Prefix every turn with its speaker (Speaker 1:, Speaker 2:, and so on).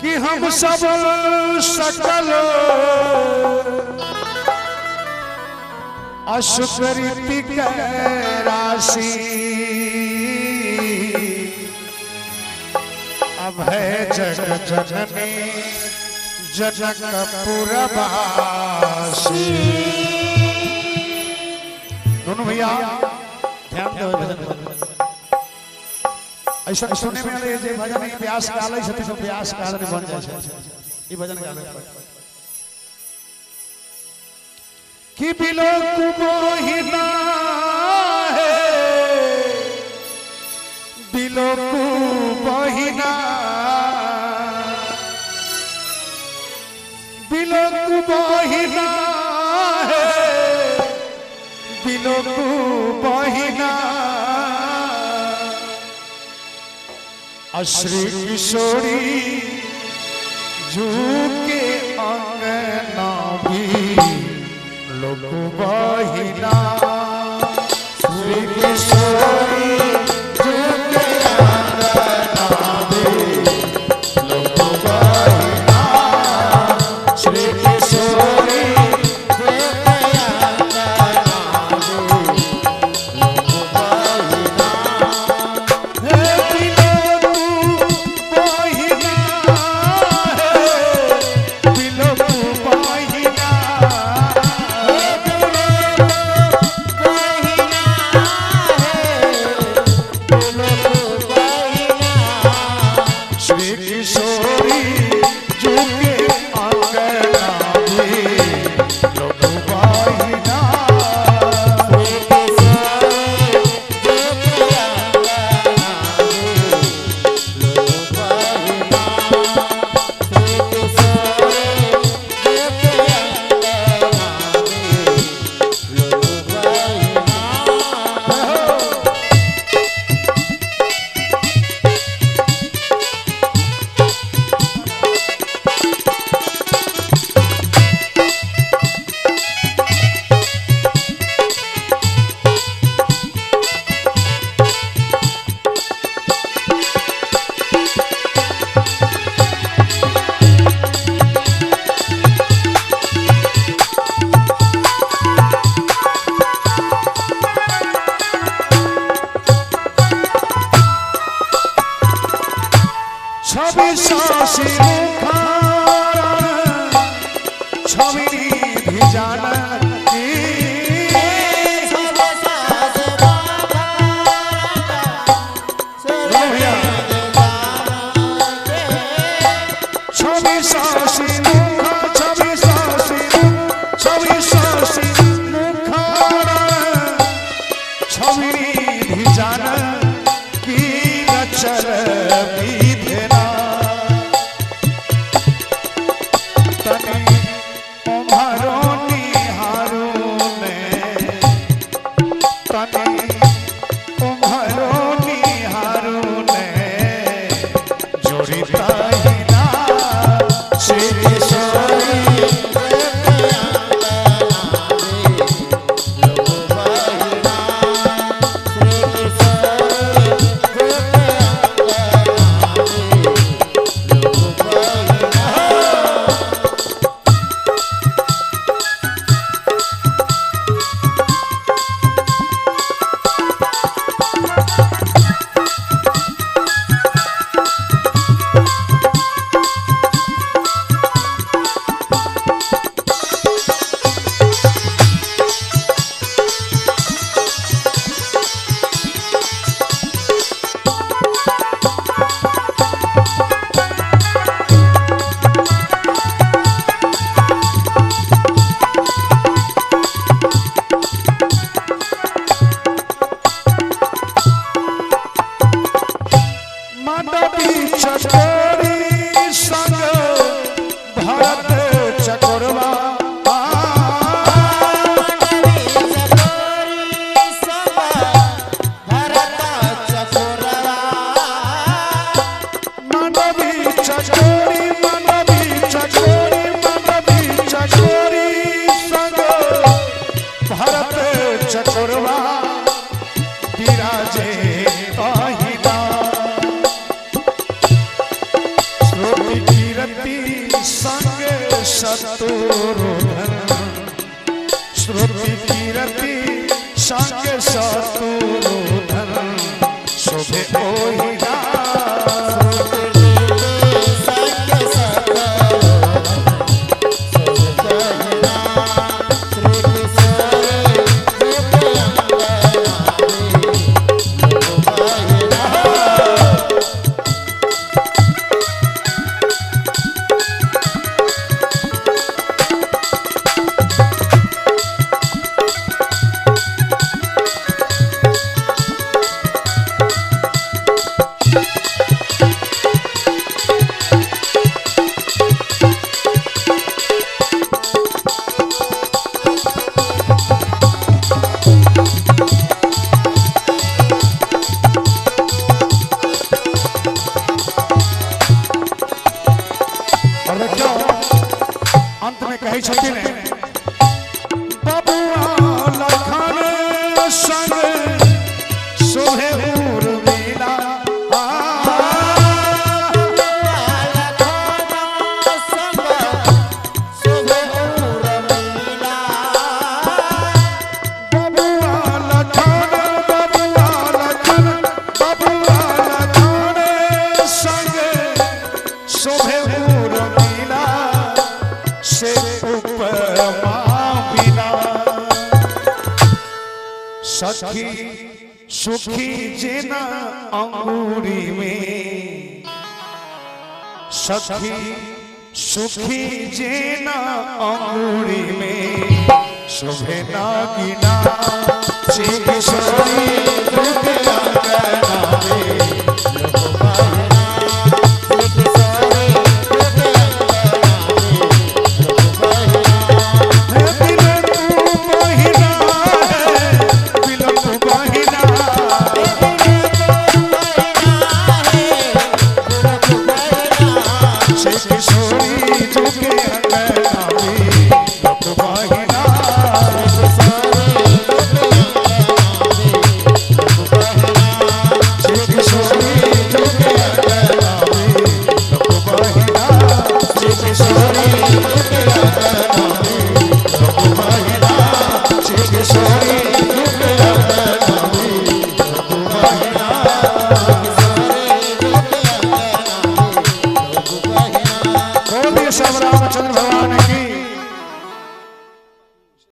Speaker 1: कि हम सब सकल अशुकृतिक राशि अब है जग जननी जनकपुरवासी। दोनों भैया ध्यान दो ऐसा सुने में आले जे भजन के व्यास गाले छथि तो व्यास काल में बन जाय छै ई भजन गाले कि बिलोक मोहिना है बिलोक मोहिना बिलोक मोहिना है बिलोक मोहिना श्री किशोरी झूके अंगना भी लोक बहिना श्री किशोरी झूके अंगना भी लोक बहिना श्री किशोरी झूके अंगना भी लोक बहिना छवि सासी मुखारण छवि भी जानती छवि सासी मुखा छवि सासी मुखारण छवि भी जानती नचल चकोरवा श्रुति कीरति संग शत्रुधन शोभे ओहि अंत में कही छथिन बबुआ लखन संग सोहे उर्मिला से उपमा बिना सखी सुखी जेना अंगूरी में सखी सुखी जेना अंगूरी में शोभे ना गिना से किशोरी